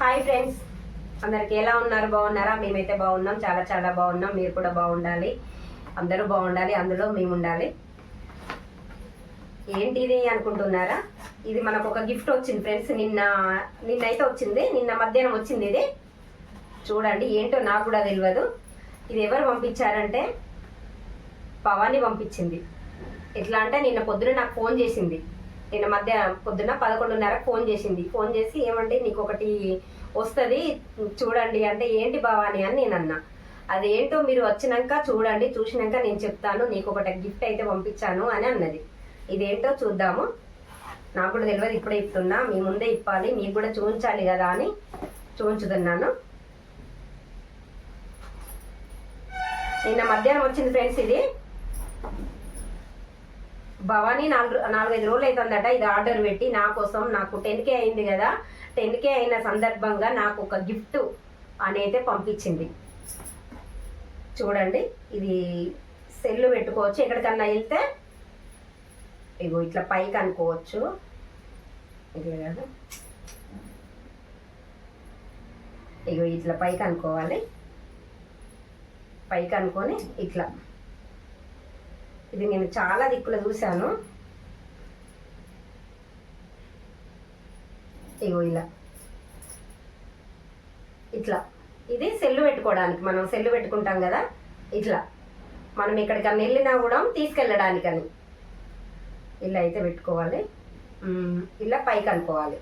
Hi friends, అందరికి ఎలా ఉన్నారు? బాగున్నారా? మేమైతే బాగున్నాం, చాలా చాలా బాగున్నాం. మీరు కూడా బాగుండాలి, అందరూ బాగుండాలి, అందులో మేము ఉండాలి. ఏంటిది అనుకుంటున్నారా? ఇది మనకు ఒక గిఫ్ట్ వచ్చింది ఫ్రెండ్స్. నిన్నైతే వచ్చింది, నిన్న మధ్యాహ్నం వచ్చింది. ఇది చూడండి, ఏంటో నాకు కూడా తెలియదు. ఇది ఎవరు పంపించారంటే పవాని పంపించింది. ఎట్లా అంటే నిన్న పొద్దున నాకు ఫోన్ చేసింది. నిన్న పొద్దున్న 11:30 ఫోన్ చేసి ఏమంటే నీకు ఒకటి వస్తుంది చూడండి అంటే, ఏంటి భవాని అని నేను అన్నా. అదేంటో మీరు వచ్చినాక చూడండి, చూసినాక నేను చెప్తాను, నీకు ఒకటి గిఫ్ట్ అయితే పంపించాను అని అన్నది. ఇదేంటో చూద్దాము. నాకు కూడా తెలియదు, ఇప్పుడే ఇస్తున్నా, మీ ముందే ఇప్పాలి, మీకు కూడా చూపించాలి కదా అని చూపించుతున్నాను. నిన్న మధ్యాహ్నం వచ్చింది ఫ్రెండ్స్. ఇది భవానీ 4-5 రోజులు అవుతుందట ఇది ఆర్డర్ పెట్టి నా కోసం. నాకు 10K అయింది కదా, 10K అయిన సందర్భంగా నాకు ఒక గిఫ్ట్ అనేది పంపించింది. చూడండి, ఇది సెల్లు పెట్టుకోవచ్చు, ఎక్కడికన్నా వెళ్తే ఇగో ఇట్లా పైకి అనుకోవచ్చు. ఇట్లా కదా, ఇగో ఇట్లా పైకి అనుకోవాలి. పైకి అనుకొని ఇట్లా, ఇది నేను చాలా దిక్కులు చూశాను. ఇగో ఇలా ఇట్లా, ఇది సెల్లు పెట్టుకోవడానికి, మనం సెల్లు పెట్టుకుంటాం కదా, ఇట్లా మనం ఎక్కడికన్నా వెళ్ళినా కూడా తీసుకెళ్ళడానికని ఇలా అయితే పెట్టుకోవాలి. ఇలా పైకి అనుకోవాలి.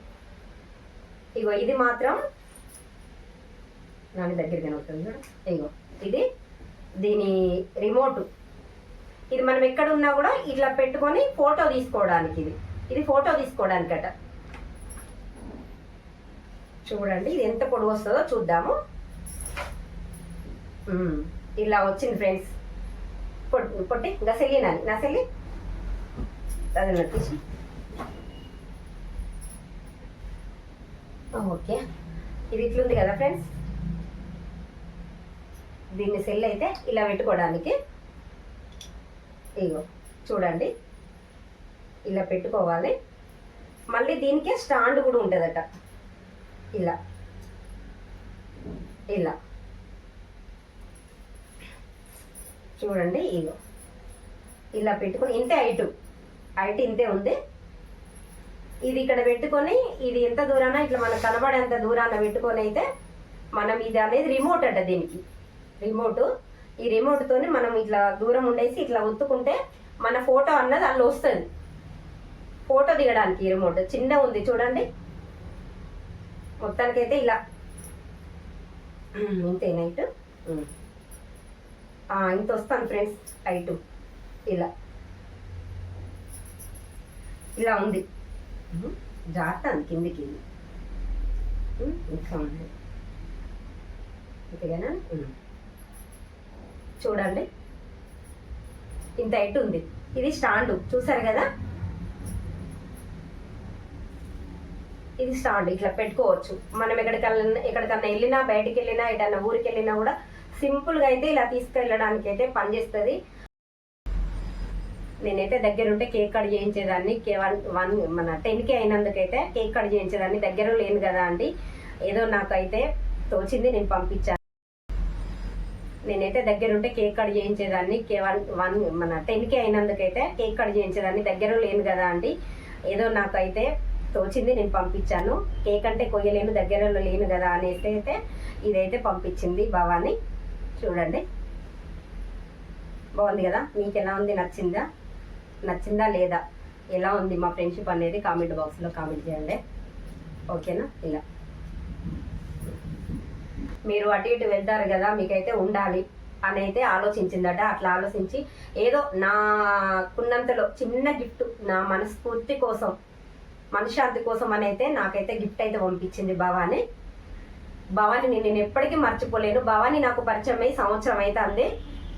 ఇగో ఇది మాత్రం దాని దగ్గరికి అవుతుంది చూడ. ఇగో ఇది దీని రిమోట్. ఇది మనం ఎక్కడ ఉన్నా కూడా ఇట్లా పెట్టుకొని ఫోటో తీసుకోవడానికి, ఇది ఫోటో తీసుకోవడానికట. చూడండి, ఇది ఎంత పొడవు వస్తుందో చూద్దాము. ఇలా వచ్చింది ఫ్రెండ్స్. పొట్టి గసెల్లి నా సెల్లి అదే తీసి. ఓకే, ఇది ఇట్లుంది కదా ఫ్రెండ్స్. దీన్ని సెల్ అయితే ఇలా పెట్టుకోవడానికి, ఇగో చూడండి ఇలా పెట్టుకోవాలి. మళ్ళీ దీనికే స్టాండ్ కూడా ఉంటుందట. ఇలా ఇలా చూడండి, ఇగో ఇలా పెట్టుకొని ఇంతే హైట్ ఇంతే ఉంది. ఇది ఇక్కడ పెట్టుకొని, ఇది ఎంత దూరాన ఇట్లా మనకు కనబడేంత దూరాన పెట్టుకొని అయితే మనం, ఇది అనేది రిమోట్ అట దీనికి. రిమోట్, ఈ రిమోట్ తోని మనం ఇట్లా దూరం ఉండేసి ఇట్లా ఒత్తుకుంటే మన ఫోటో అన్నది అందులో వస్తుంది. ఫోటో దిగడానికి ఈ రిమోట్ చిన్న ఉంది చూడండి. మొత్తానికైతే ఇలా ఇంతే హైట్, ఇంత వస్తాను ఫ్రెండ్స్ హైట్. ఇలా ఇలా ఉంది, జారుతాను కిందికి. ఇంకా ఉంది ఇంతేనా? చూడండి, ఇంత హైట్ ఉంది. ఇది స్టాండ్ చూసారు కదా, ఇది స్టాండ్ ఇట్లా పెట్టుకోవచ్చు. మనం ఎక్కడికన్నా వెళ్ళినా, బయటికి వెళ్ళినా, ఎటన్నా ఊరికి వెళ్ళినా కూడా సింపుల్గా అయితే ఇలా తీసుకెళ్ళడానికి అయితే పనిచేస్తుంది. నేనైతే దగ్గరుంటే కేక్ కట్ చేయించేదాన్ని. మన 10K అయినందుకైతే కేక్ కట్ చేయించేదాన్ని. దగ్గర లేను కదా అండి, ఏదో నాకైతే తోచింది నేను పంపించాను. నేనైతే దగ్గరుంటే కేక్ కట్ చేయించేదాన్ని. మన 10K అయినందుకైతే కేక్ కట్ చేయించేదాన్ని. దగ్గర లేను కదా అండి, ఏదో నాకైతే తోచింది నేను పంపించాను. కేక్ అంటే కొయ్యలేను, దగ్గరలో లేను కదా అనేసి అయితే ఇదైతే పంపించింది భవాని. చూడండి, బాగుంది కదా? మీకు ఎలా ఉంది? నచ్చిందా లేదా? ఎలా ఉంది మా ఫ్రెండ్షిప్ అనేది కామెంట్ బాక్స్లో కామెంట్ చేయండి, ఓకేనా? ఇలా మీరు అటు ఇటు వెళ్తారు కదా, మీకైతే ఉండాలి అని అయితే ఆలోచించిందట. అట్లా ఆలోచించి ఏదో నాకున్నంతలో చిన్న గిఫ్ట్, నా మనస్ఫూర్తి కోసం, మనశ్శాంతి కోసం అని అయితే నాకైతే గిఫ్ట్ అయితే పంపించింది భవాని. నేను ఎప్పటికీ మర్చిపోలేను. భవాని నాకు పరిచయం అయ్యి సంవత్సరం అయితే అంది,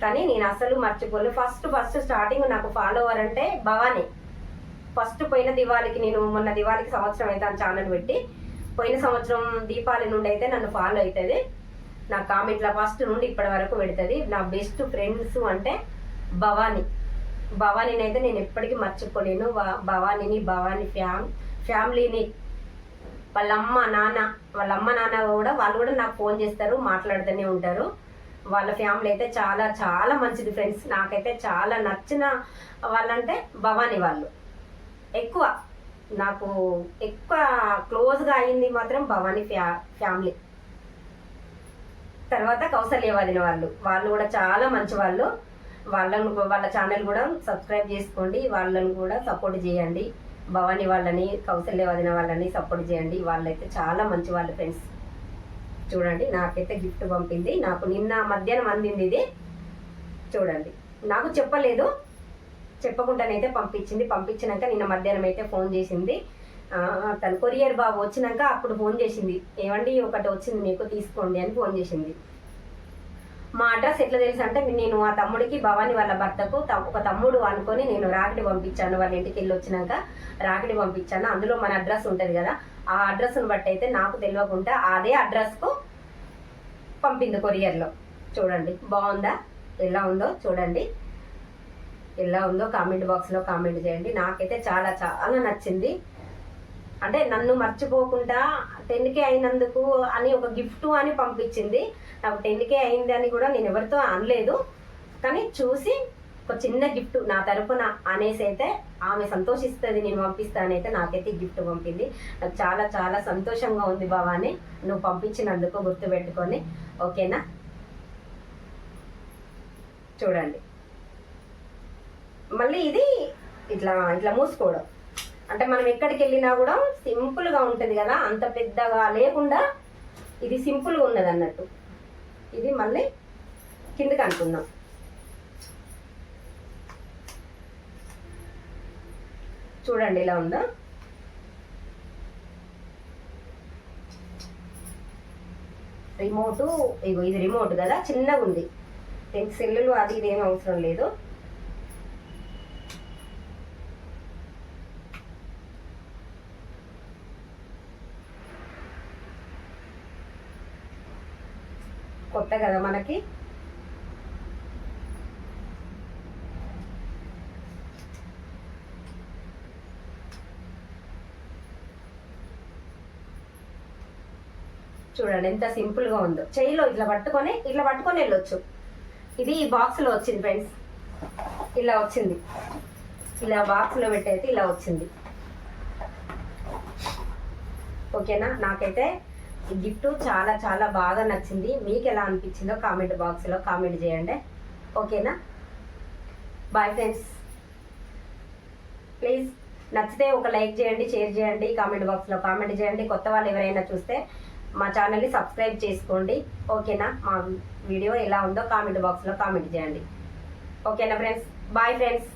కానీ నేను అసలు మర్చిపోలేను. ఫస్ట్ స్టార్టింగ్ నాకు ఫాలోవర్ అంటే భవాని. ఫస్ట్ పోయిన దివాళికి, నేను మొన్న దివాళికి సంవత్సరం అయితే అని ఛానల్ పెట్టి, పోయిన సంవత్సరం దీపావళి నుండి అయితే నన్ను ఫాలో అవుతుంది. నా కామెంట్ల ఫస్ట్ నుండి ఇప్పటి వరకు పెడుతుంది. నా బెస్ట్ ఫ్రెండ్స్ అంటే భవానీని అయితే నేను ఎప్పటికీ మర్చిపోలేను. భవానీ ఫ్యామిలీని వాళ్ళ అమ్మ నాన్న కూడా వాళ్ళు కూడా నాకు ఫోన్ చేస్తారు, మాట్లాడుతూనే ఉంటారు. వాళ్ళ ఫ్యామిలీ అయితే చాలా చాలా మంచిది ఫ్రెండ్స్. నాకైతే చాలా నచ్చిన వాళ్ళంటే భవానీ వాళ్ళు. నాకు ఎక్కువ క్లోజ్గా అయింది మాత్రం భవానీ ఫ్యామిలీ. తర్వాత కౌసల్య వదిన వాళ్ళు కూడా చాలా మంచి వాళ్ళు. వాళ్ళ ఛానల్ కూడా సబ్స్క్రైబ్ చేసుకోండి, వాళ్ళని కూడా సపోర్ట్ చేయండి. భవానీ వాళ్ళని, కౌసల్య వదిన వాళ్ళని సపోర్ట్ చేయండి. వాళ్ళైతే చాలా మంచి వాళ్ళు ఫ్రెండ్స్. చూడండి, నాకైతే గిఫ్ట్ పంపింది. నాకు నిన్న మధ్యాహ్నం అందింది ఇది. చూడండి, నాకు చెప్పలేదు, చెప్పకుండానైతే పంపించినాక నిన్న మధ్యాహ్నం అయితే ఫోన్ చేసింది. తను కొరియర్ బాబు వచ్చినాక అప్పుడు ఫోన్ చేసింది, ఏమండి ఒకటి వచ్చింది మీకు తీసుకోండి అని ఫోన్ చేసింది. మా అడ్రస్ ఎట్లా తెలుసు అంటే, నేను ఆ తమ్ముడికి భవానీ వాళ్ళ భర్తకు ఒక తమ్ముడు అనుకొని నేను రాకిడి పంపించాను. వాళ్ళ ఇంటికి వెళ్ళి వచ్చినాక రాకిడి పంపించాను. అందులో మన అడ్రస్ ఉంటుంది కదా, ఆ అడ్రస్ను బట్టి అయితే నాకు తెలియకుండా అదే అడ్రస్కు పంపింది కొరియర్లో. చూడండి, బాగుందా? ఎలా ఉందో చూడండి. ఎలా ఉందో కామెంట్ బాక్స్లో కామెంట్ చేయండి. నాకైతే చాలా చాలా నచ్చింది. అంటే నన్ను మర్చిపోకుండా 10K అయినందుకు అని ఒక గిఫ్ట్ అని పంపించింది. నాకు 10K అయింది అని కూడా నేను ఎవరితో అనలేదు, కానీ చూసి ఒక చిన్న గిఫ్ట్ నా తరపున అనేసి అయితే ఆమె సంతోషిస్తుంది, నేను పంపిస్తానైతే నాకైతే గిఫ్ట్ పంపింది. నాకు చాలా చాలా సంతోషంగా ఉంది భవాని, నువ్వు పంపించినందుకు గుర్తుపెట్టుకొని. ఓకేనా? చూడండి, మళ్ళీ ఇది ఇట్లా ఇట్లా మూసుకోవడం అంటే మనం ఎక్కడికి వెళ్ళినా కూడా సింపుల్గా ఉంటుంది కదా, అంత పెద్దగా లేకుండా ఇది సింపుల్గా ఉన్నది అన్నట్టు. ఇది మళ్ళీ కిందకి అనుకుందాం. చూడండి ఇలా ఉందా. రిమోటు, ఇగో ఇది రిమోట్ కదా, చిన్నగా ఉంది. దీనికి సెల్లులు అది ఇదేం అవసరం లేదు. కొత్త కదా మనకి. చూడండి ఎంత సింపుల్గా ఉందో. చెయ్యిలో ఇట్లా పట్టుకొని వెళ్ళొచ్చు. ఇది ఈ బాక్స్లో వచ్చింది ఫ్రెండ్స్, ఇలా వచ్చింది. ఇలా బాక్స్లో పెట్టయితే ఇలా వచ్చింది. ఓకేనా? నాకైతే ఈ గిఫ్ట్ చాలా చాలా బాగా నచ్చింది. మీకు ఎలా అనిపించిందో కామెంట్ బాక్స్లో కామెంట్ చేయండి. ఓకేనా? Bye friends. ప్లీజ్ నచ్చితే ఒక లైక్ చేయండి, షేర్ చేయండి, కామెంట్ బాక్స్లో కామెంట్ చేయండి. కొత్త వాళ్ళు ఎవరైనా చూస్తే మా ఛానల్ని సబ్స్క్రైబ్ చేసుకోండి. ఓకేనా? మా వీడియో ఎలా ఉందో కామెంట్ బాక్స్లో కామెంట్ చేయండి. ఓకేనా ఫ్రెండ్స్? Bye friends.